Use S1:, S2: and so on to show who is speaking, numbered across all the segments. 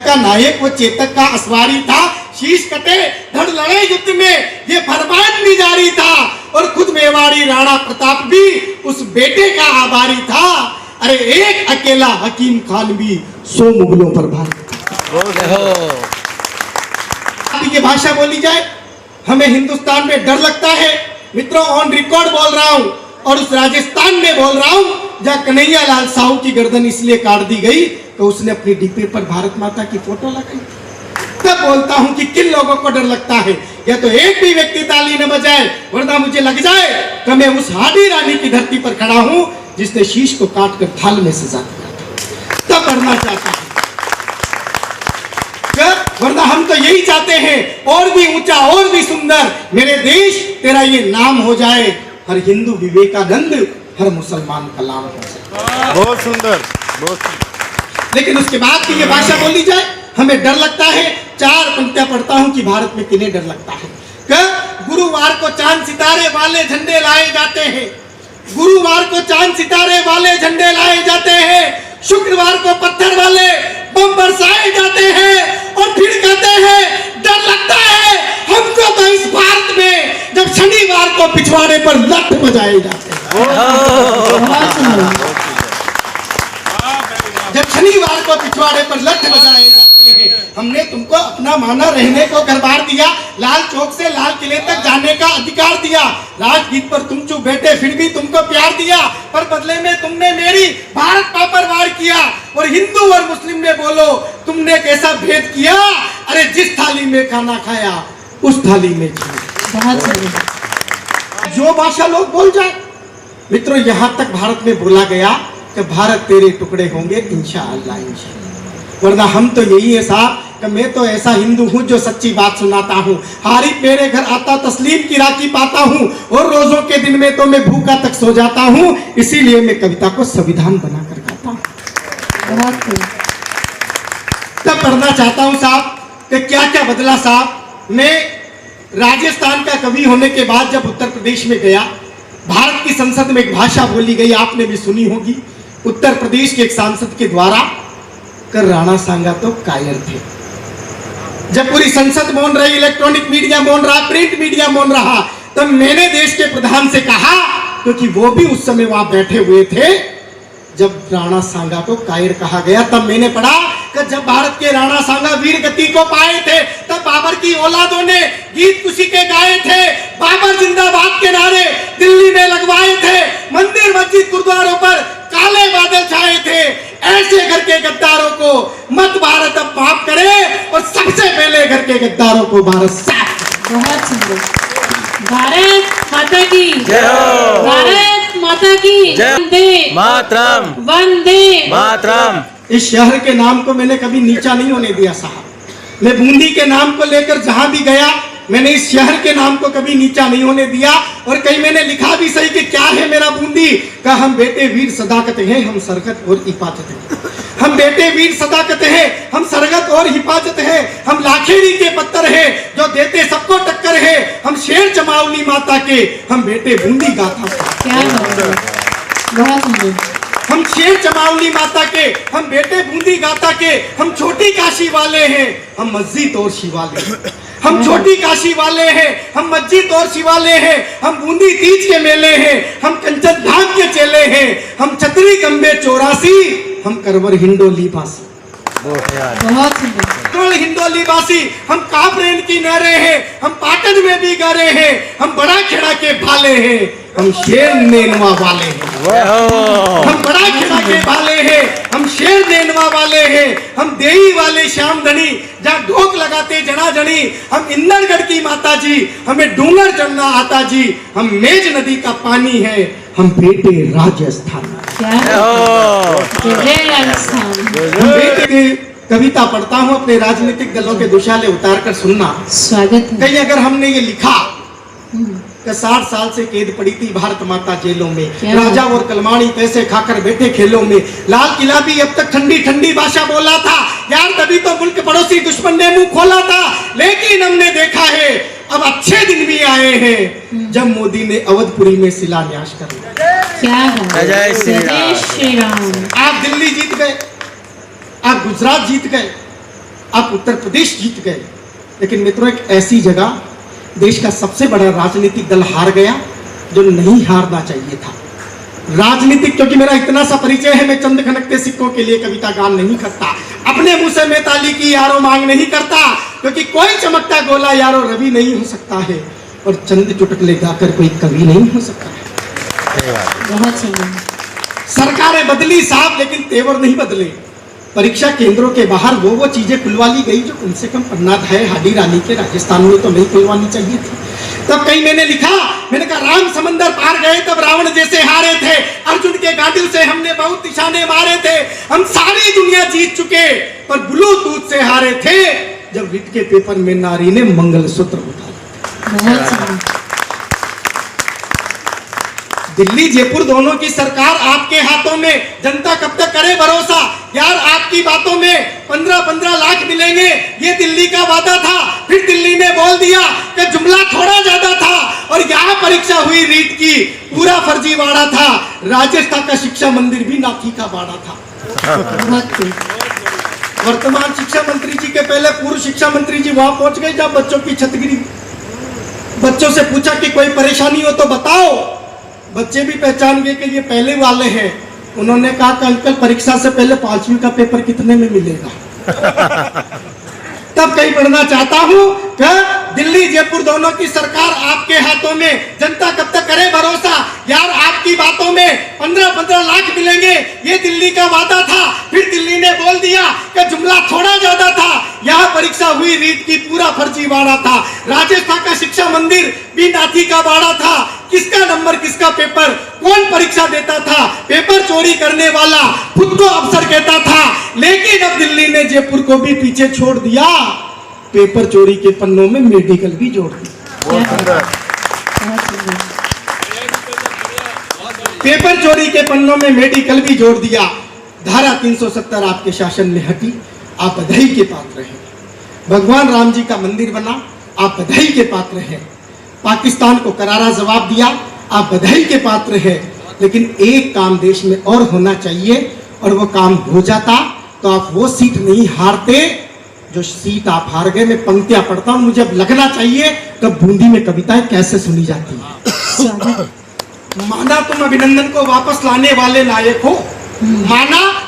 S1: का नायक, वो चेतक का असवारी था। शीश कटे धड़ लड़े युद्ध में, ये फरमान भी जारी था। और खुद मेवाड़ी राणा प्रताप भी उस बेटे का आभारी था। अरे एक अकेला हकीम खान भी 100 मुगलों पर भारी। ये भाषा बोली जाए, हमें हिंदुस्तान में डर लगता है। मित्रों, ऑन रिकॉर्ड बोल रहा हूं, और उस राजस्थान में बोल रहा हूं जहां कन्हैया लाल साहू की गर्दन इसलिए काट दी गई तो उसने अपनी डिब्बे पर भारत माता की फोटो लगाई। तब बोलता हूं कि किन लोगों को डर लगता है। या तो एक भी व्यक्ति ताली न बजाए, वरना मुझे लग जाए कि मैं उस हाडी रानी की धरती पर खड़ा हूं जिसने शीश को काट कर थाल में सजा दिया था। तब डरना चाहता हूं, वरना हम तो यही चाहते हैं, और भी ऊंचा और भी सुंदर मेरे देश तेरा ये नाम हो जाए। हर हिंदू विवेकानंद, हर मुसलमान कलाम हो जाए।
S2: बहुत सुंदर, बहुत सुंदर।
S1: लेकिन उसके बाद की ये भाषा बोली जाए, हमें डर लगता है। 4 पंक्तियां पढ़ता हूं कि भारत में किन्हें डर लगता है। गुरुवार को चांद सितारे वाले झंडे लाए जाते हैं। गुरुवार को चांद सितारे वाले झंडे लाए जाते हैं। शुक्रवार को पत्थर वाले बम बरसाए जाते हैं। और फिर कहते हैं डर लगता है हमको तो इस भारत में जब शनिवार को पिछवाड़े पर लठ बजाए जाते हैं। जब शनिवार को पिछवाड़े पर लठ बजाए जाते हैं। हमने तुमको अपना माना रहने को घरबार दिया, लाल चौक से लाल किले तक जाने का अधिकार दिया। राजगीत पर तुम चुप बैठे, फिर भी तुमको प्यार दिया, पर बदले में तुमने मेरी भारत पर वार किया। और हिंदू और मुस्लिम में बोलो, तुमने कैसा भेद किया। अरे जिस थाली में खाना खाया उस थाली में जो भाषा लोग बोल जाए। मित्रों, यहाँ तक भारत में बोला गया कि भारत तेरे टुकड़े होंगे इंशाअल्लाह इंशाअल्लाह। वरना हम तो यही है साहब कि मैं तो ऐसा हिंदू हूँ जो सच्ची बात सुनाता हूँ। हारिफ मेरे घर आता तस्लीम की राखी पाता हूँ, और रोजों के दिन में तो मैं भूखा तक सो जाता हूँ। इसीलिए मैं कविता को संविधान बनाकर गाता हूँ। तब पढ़ना चाहता हूँ साहब कि क्या क्या बदला साहब। मैं राजस्थान का कवि होने के बाद जब उत्तर प्रदेश में गया, भारत की संसद में एक भाषा बोली गई, आपने भी सुनी होगी। उत्तर प्रदेश के एक सांसद के द्वारा कर राणा सांगा तो कायर थे। जब पूरी संसद मौन रही, इलेक्ट्रॉनिक मीडिया मौन रहा, प्रिंट मीडिया मौन रहा, तब मैंने देश के प्रधान से कहा, क्योंकि वो भी उस समय वहां बैठे हुए थे जब राणा सांगा को कायर कहा गया। तब मैंने पढ़ा कि जब भारत के राणा सांगा वीर गति को पाए थे, तब बाबर की औलादों ने गीत खुशी के गाए थे। बाबर जिंदाबाद के नारे दिल्ली में लगवाए थे। मंदिर मस्जिद गुरुद्वारों पर काले बादल छाए थे। ऐसे घर के गद्दारों को मत भारत अब माफ करे, और सबसे पहले घर के गद्दारों को भारत साफ।
S3: बहुत सुंदर। भारत माता की जय हो। भारत माता की जय। वंदे
S2: मातरम,
S3: वंदे
S2: मातरम।
S1: इस शहर के नाम को मैंने कभी नीचा नहीं होने दिया साहब। मैं बूंदी के नाम को लेकर जहां भी गया, मैंने इस शहर के नाम को कभी नीचा नहीं होने दिया। और कहीं मैंने लिखा भी सही कि क्या है मेरा बूंदी का, हम बेटे वीर सदाकत हैं, हम सरगत और हिफाजत हैं। हम बेटे वीर सदाकत हैं, हम सरगत और हिफाजत हैं। हम लाखेरी के पत्थर हैं जो देते सबको टक्कर है। हम शेर चमावली माता के, हम बेटे बूंदी गाथा।
S3: क्या बहुत सुंदर।
S1: हम शेर चमावली माता के, हम बेटे बूंदी गाता के। हम छोटी काशी वाले हैं, हम मस्जिद और शिवालय हैं। हम छोटी काशी वाले हैं, हम मस्जिद और शिवालय हैं। हम बूंदी तीज के मेले हैं, हम कंचन धाम के चेले हैं। हम छतरी गंबे 84, हम करवर हिंडोली बासी।
S3: बहुत सुंदर।
S1: हिंडोली बासी, हम कापरेन की नहरे हैं, हम पाटन में भी गरे हैं। हम बड़ा खेड़ा के भाले हैं, हम शेर नेनवा वाले हैं। हम बड़ा खेड़ा के भाले हैं, हम शेर नेनवा वाले हैं। हम देई वाले श्याम धनी, जहाँ ढोक लगाते जना जनी। हम इंदरगढ़ की माता जी, हमें डूंगर चढ़ना आता जी। हम मेज नदी का पानी है, हम बेटे राजस्थान। कविता पढ़ता हूँ, अपने राजनीतिक दलों के दुशाले उतार कर सुनना।
S3: स्वागत है।
S1: कहीं अगर हमने ये लिखा कि 60 साल से कैद पड़ी थी भारत माता जेलों में, राजा और कलमाड़ी पैसे खाकर बैठे खेलों में। लाल किला भी अब तक ठंडी ठंडी भाषा बोला था यार, तभी तो मुल्क पड़ोसी दुश्मन ने मुंह खोला था। लेकिन हमने देखा है अब अच्छे दिन भी आए हैं जब मोदी ने अवधपुरी में शिलान्यास कर दिया।
S3: क्या
S2: जय श्री
S3: राम।
S1: आप दिल्ली जीत गए, आप गुजरात जीत गए, आप उत्तर प्रदेश जीत गए, लेकिन मित्रों एक ऐसी जगह देश का सबसे बड़ा राजनीतिक दल हार गया जो नहीं हारना चाहिए था। राजनीतिक, क्योंकि मेरा इतना सा परिचय है, मैं चंद खनकते सिक्कों के लिए कविता गान नहीं करता, अपने मुंह से मैं ताली की यारो मांग नहीं करता, क्योंकि कोई चमकता गोला यारो रवि नहीं हो सकता है और चंद चुटकुले गाकर कोई कवि नहीं हो सकता है।
S3: बहुत सुंदर।
S1: सरकारें बदली साहब, लेकिन तेवर नहीं बदले। परीक्षा केंद्रों के बाहर वो चीजें खुलवा ली गई जो कम से कम पन्ना है हाडी रानी के राजस्थान में तो नहीं खुलवानी चाहिए थी। तब कहीं मैंने लिखा, मैंने कहा राम समंदर पार गए तब रावण जैसे हारे थे, अर्जुन के गांडिल से हमने बहुत निशाने मारे थे, हम सारी दुनिया जीत चुके पर ब्लूटूथ से हारे थे जब रिट के पेपर में नारी ने मंगलसूत्र उठाया।
S3: बहुत सुंदर।
S1: दिल्ली जयपुर दोनों की सरकार आपके हाथों में, जनता कब तक करे भरोसा यार? आपकी बातों में 15-15 लाख मिलेंगे ये दिल्ली का वादा था, फिर दिल्ली ने बोल दिया कि जुमला थोड़ा ज्यादा था और यहाँ परीक्षा हुई रीट की, पूरा फर्जीवाड़ा था। राजस्थान का शिक्षा मंदिर भी नाथी का बाड़ा था। वर्तमान शिक्षा मंत्री जी के पहले पूर्व शिक्षा मंत्री जी वहां पहुंच गए जब बच्चों की छत गिरी। बच्चों से पूछा कि कोई परेशानी हो तो बताओ, बच्चे भी पहचान गए कि ये पहले वाले हैं। उन्होंने कहा कि अंकल परीक्षा से पहले 5वीं का पेपर कितने में मिलेगा? तब कहीं पढ़ना चाहता हूं कि दिल्ली जयपुर दोनों की सरकार आपके हाथों में, जनता कब तक करे भरोसा यार? आपकी बातों में 15-15 लाख मिलेंगे ये दिल्ली का वादा था, फिर दिल्ली ने बोल दिया कि जुमला थोड़ा ज्यादा था, यहाँ परीक्षा हुई रीट की, पूरा फर्जीवाड़ा था। राजस्थान का शिक्षा मंदिर भी नाथी का बाड़ा था। किसका नंबर किसका पेपर, कौन परीक्षा देता था? पेपर चोरी करने वाला खुद को अफसर कहता था, लेकिन अब दिल्ली ने जयपुर को भी पीछे छोड़ दिया, पेपर चोरी के पन्नों में मेडिकल भी जोड़ दिया।
S2: बहुत सुंदर।
S1: पेपर चोरी के पन्नों में मेडिकल भी जोड़ दिया। धारा 370 आपके शासन में हटी, आप बधाई के पात्र हैं। भगवान राम जी का मंदिर बना, आप बधाई के पात्र हैं। पाकिस्तान को करारा जवाब दिया, आप बधाई के पात्र हैं। लेकिन एक काम देश में और होना चाहिए, और वो काम हो जाता तो आप वो सीट नहीं हारते जो सीट आप हार गए। मैं पंक्तियां पढ़ता हूं, मुझे अब लगना चाहिए कि बूंदी में कविताएं कैसे सुनी जाती है। माना तुम अभिनंदन को वापस लाने वाले नायक हो,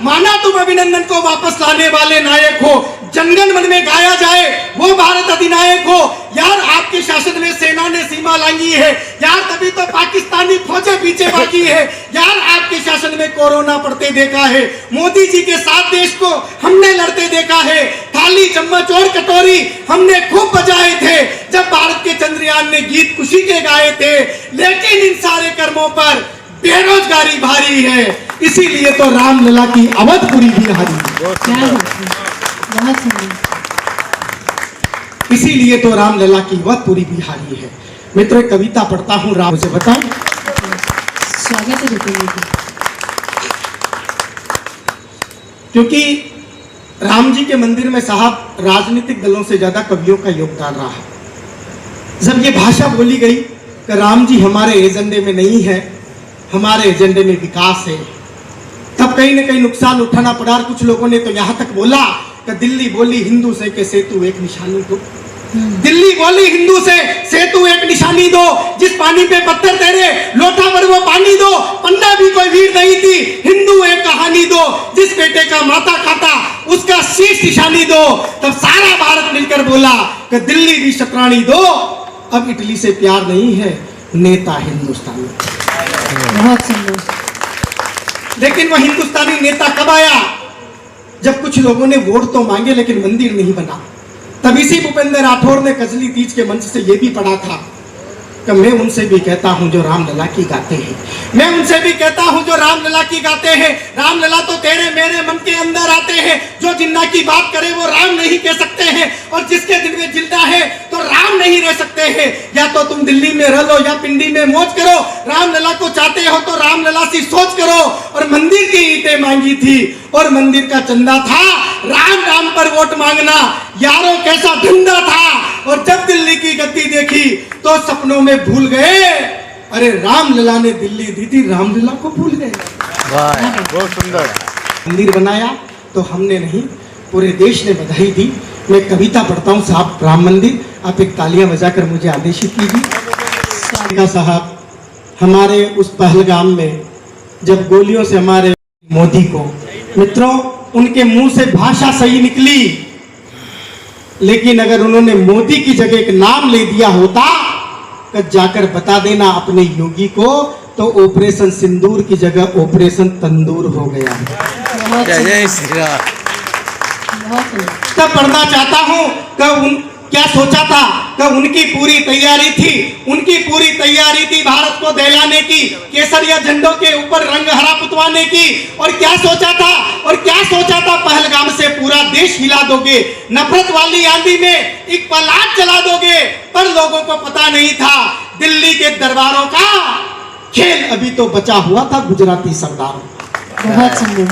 S1: माना तुम अभिनंदन को वापस लाने वाले नायक हो, जनगण मन में गाया जाए वो भारत अधिनायक हो यार। आपके शासन में सेना ने सीमा लांगी है यार, तभी तो पाकिस्तानी फौजें पीछे भागी है यार। आपके शासन में कोरोना पड़ते देखा है, मोदी जी के साथ देश को हमने लड़ते देखा है। थाली चम्मच और कटोरी हमने खूब बजाए थे जब भारत के चंद्रयान ने गीत खुशी के गाए थे, लेकिन इन सारे कर्मों पर बेरोजगारी भारी है, इसीलिए तो रामलला की अवधपुरी भी हारी, इसीलिए तो रामलला की अवधपुरी भी हारी है। मित्रों एक कविता पढ़ता हूं, राम से बताओ।
S3: स्वागत है रुपये की।
S1: क्योंकि राम जी के मंदिर में साहब राजनीतिक दलों से ज्यादा कवियों का योगदान रहा। जब ये भाषा बोली गई कि राम जी हमारे एजेंडे में नहीं है, हमारे एजेंडे में विकास है, तब कहीं न कहीं नुकसान उठाना पड़ा। और कुछ लोगों ने तो यहां तक बोला कि दिल्ली बोली हिंदू से के सेतु एक निशानी दो, दिल्ली बोली हिंदू से सेतु एक निशानी दो, जिस पानी पे पत्थर तेरे लोटा पर वो पानी दो, पन्ना भी कोई वीर नहीं थी, हिंदू एक कहानी दो, जिस बेटे का माता खाता उसका शीश निशानी दो। तब सारा भारत मिलकर बोला कि दिल्ली भी शतरानी दो। अब इटली से प्यार नहीं है, नेता हिंदुस्तानी।
S3: बहुत सुंदर।
S1: लेकिन वह हिंदुस्तानी नेता कब आया? जब कुछ लोगों ने वोट तो मांगे लेकिन मंदिर नहीं बना। तब इसी भूपेंद्र राठौर ने कजली तीज के मंच से यह भी पढ़ा था कि मैं उनसे भी कहता हूं जो रामलला की गाते हैं, मैं उनसे भी कहता हूं जो रामलला की गाते हैं। रामलला तो तेरे मेरे मन के अंदर आते हैं, जो जिन्ना की बात करे वो राम नहीं कह सकते हैं, और जिसके दिल में जिंदा है तो राम नहीं रह सकते हैं। या तो तुम दिल्ली में रह लो या पिंडी में मौज करो, रामलला को चाहते हो तो रामलला सी सोच करो। और मंदिर की ईंटें मांगी थी और मंदिर का चंदा था, राम राम पर वोट मांगना यारों कैसा धंधा था। और जब दिल्ली की गद्दी देखी तो सपनों में भूल गए, अरे रामलला ने दिल्ली दी थी, रामलला को भूल गए।
S2: वाह, बहुत सुंदर।
S1: मंदिर बनाया तो हमने नहीं, पूरे देश ने बधाई दी। मैं कविता पढ़ता हूँ साहब, राम मंदिर, आप एक तालियां बजाकर मुझे आदेशित कीजिए। साहब, हमारे उस पहलगाम में जब गोलियों से हमारे मोदी को, मित्रों, उनके मुंह से भाषा सही निकली, लेकिन अगर उन्होंने मोदी की जगह एक नाम ले दिया होता तो जाकर बता देना अपने योगी को, तो ऑपरेशन सिंदूर की जगह ऑपरेशन तंदूर हो गया।
S3: बहुत
S2: जय
S3: सुंदर,
S2: जय श्री राम।
S3: बहुत सुंदर।
S1: तब पढ़ना चाहता हूं कि क्या सोचा था कि उनकी पूरी तैयारी थी, उनकी पूरी तैयारी थी भारत को दहलाने की, केसरिया झंडों के ऊपर रंग हरा पुतवाने की। और क्या सोचा था पहलगाम से पूरा देश हिला दोगे, नफरत वाली आंधी में एक पलाट चला दोगे। पर लोगों को पता नहीं था दिल्ली के दरबारों का खेल अभी तो बचा हुआ था गुजराती सरदारों।
S3: बहुत सुंदर।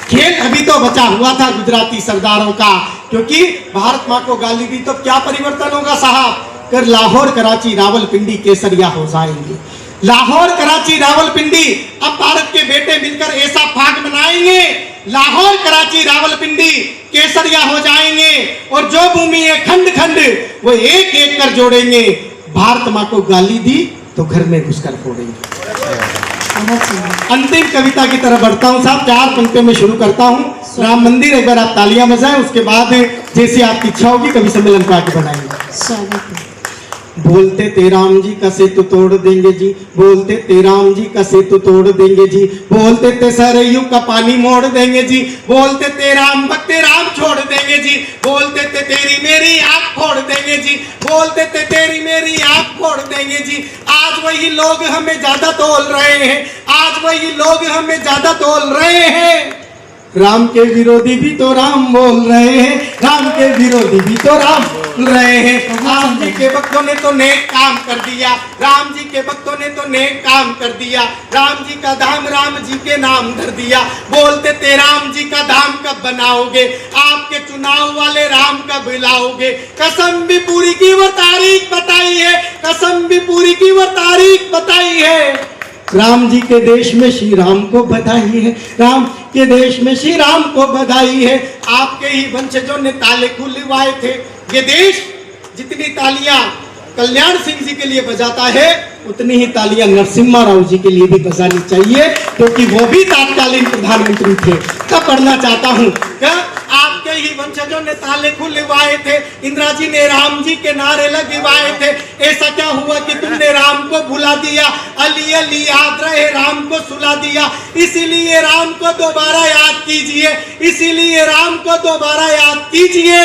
S1: खेल अभी तो बचा हुआ था गुजराती सरदारों का, क्योंकि भारत माँ को गाली दी तो क्या परिवर्तन होगा साहब? कर लाहौर कराची रावलपिंडी केसरिया हो जाएंगे। लाहौर कराची रावलपिंडी, अब भारत के बेटे मिलकर ऐसा फाग मनाएंगे, लाहौर कराची रावलपिंडी केसरिया हो जाएंगे। और जो भूमि है खंड खंड वो एक एक कर जोड़ेंगे। भारत माँ को गाली दी तो घर में घुसकर फोड़ेंगे। अंतिम कविता की तरफ बढ़ता हूँ साहब, 4 पंक्तियों में शुरू करता हूँ। राम मंदिर, एक बार आप तालियां बजाएं, उसके बाद जैसे आपकी इच्छा होगी कवि सम्मेलन को आगे बढ़ाएंगे। बोलते ते राम जी का सेतु तोड़ देंगे जी, बोलते ते राम जी का सेतु तोड़ देंगे जी, बोलते ते सरयू का पानी मोड़ देंगे जी, बोलते ते राम भक्ते राम छोड़ देंगे जी, बोलते ते तेरी मेरी आंख फोड़ देंगे जी, बोलते ते तेरी मेरी आंख फोड़ देंगे जी। आज वही लोग हमें ज्यादा तोल रहे हैं, आज वही लोग हमें ज्यादा तोल रहे हैं। राम के विरोधी भी तो राम बोल रहे हैं, राम के विरोधी भी तो राम बोल रहे हैं। राम जी के भक्तों ने तो नेक काम कर दिया, राम जी के भक्तों ने तो नेक काम कर दिया, राम जी का धाम राम जी के नाम धर दिया। बोलते ते राम जी का धाम कब बनाओगे, आपके चुनाव वाले राम कब लाओगे? कसम भी पूरी की वो तारीख बताई है, कसम भी पूरी की वो तारीख बताई है। राम जी के देश में श्री राम को बधाई है, राम के देश में श्री राम को बधाई है। आपके ही वंशजों ने ताले खुलवाए थे। ये देश जितनी तालियां कल्याण सिंह जी के लिए बजाता है, उतनी ही तालियां नरसिम्हा राव जी के लिए भी बजानी चाहिए, क्योंकि वो भी तत्कालीन प्रधानमंत्री थे। तब पढ़ना चाहता हूँ क्या आपके ही वंशजों ने ताले खुलवाए थे, इंदिरा जी ने राम जी के नारे लगवाए थे। ऐसा क्या हुआ कि तुमने राम को भुला दिया, अली अली याद रहे राम को सुला दिया। इसीलिए राम को दोबारा याद कीजिए, इसीलिए राम को दोबारा याद कीजिए।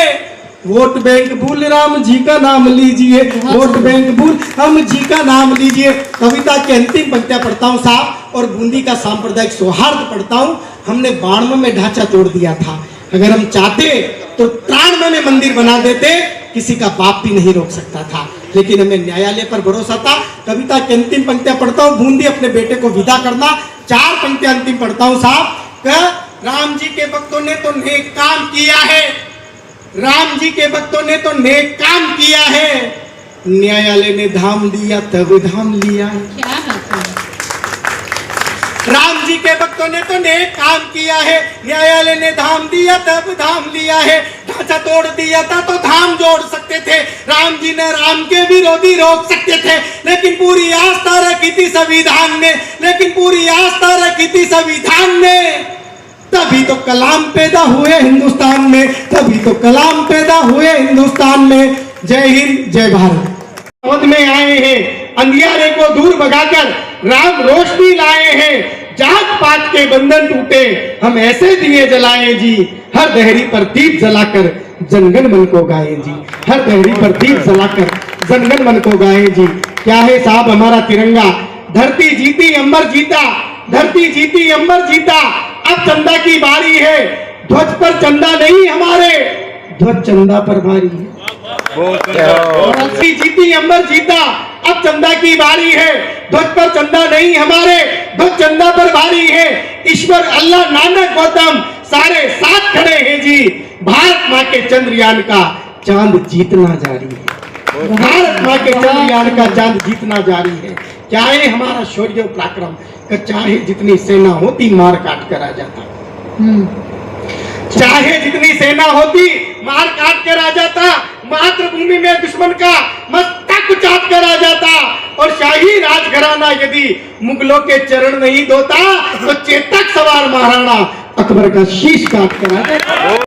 S1: वोट बैंक भूल राम जी का नाम लीजिए, वोट बैंक भूल हम जी का नाम लीजिए। कविता की अंतिम पंक्तियां पढ़ता हूँ साहब, और बूंदी का सांप्रदायिक सौहार्द पढ़ता हूँ। हमने 92 में ढांचा तोड़ दिया था, अगर हम चाहते तो 93 में मंदिर बना देते, किसी का बाप भी नहीं रोक सकता था, लेकिन हमें न्यायालय पर भरोसा था। कविता की अंतिम पंक्तियां पढ़ता हूँ, बूंदी अपने बेटे को विदा करना। 4 पंक्तियां अंतिम पढ़ता हूँ साहब। राम जी के भक्तों ने तो नेक काम किया है, राम जी के भक्तों ने तो नेक काम किया है, न्यायालय ने धाम दिया तब धाम लिया है।
S3: क्या बात है।
S1: राम जी के भक्तों ने तो नेक काम किया है, न्यायालय ने धाम दिया तब धाम लिया है। ढांचा तोड़ दिया था तो धाम जोड़ सकते थे, राम जी ने राम के विरोधी रोक सकते थे, लेकिन पूरी आस्था रखी थी संविधान में, लेकिन पूरी आस्था रखी थी संविधान में। तभी तो कलाम पैदा हुए हिंदुस्तान में, तभी तो कलाम पैदा हुए हिंदुस्तान में। जय हिंद, जय भारत। पद में आए हैं, अंधियारे को दूर भगाकर राम रोशनी लाए हैं। जात पात के बंधन टूटे, हम ऐसे दिए जलाए जी, हर दहरी पर दीप जलाकर जनगण मन को गाए जी, हर दहरी पर दीप जलाकर जनगण मन को गाए जी। क्या है साहब हमारा तिरंगा? धरती जीती अंबर जीता, धरती जीती अंबर जीता। अब चंदा की बारी है, ध्वज पर चंदा नहीं हमारे, ध्वज चंदा पर भारी है। धरती जीती अंबर जीता, अब चंदा की बारी है, ध्वज पर चंदा नहीं हमारे, ध्वज चंदा पर भारी है। ईश्वर अल्लाह नानक गौतम सारे साथ खड़े हैं जी, भारत माँ के चंद्रयान का चांद जीतना जारी है, भारत माँ के चंद्रयान का चांद जीतना जारी है। चाहे हमारा शौर्य पराक्रम, चाहे जितनी सेना होती मार काट कर आ जाता। चाहे जितनी सेना होती मार काट कर आ जाता, मातृभूमि में दुश्मन का मस्तक चाट कर आ जाता, और शाही राजघराना यदि मुगलों के चरण नहीं धोता तो चेतक सवार महाराणा अकबर का शीश काट कर आ जाता।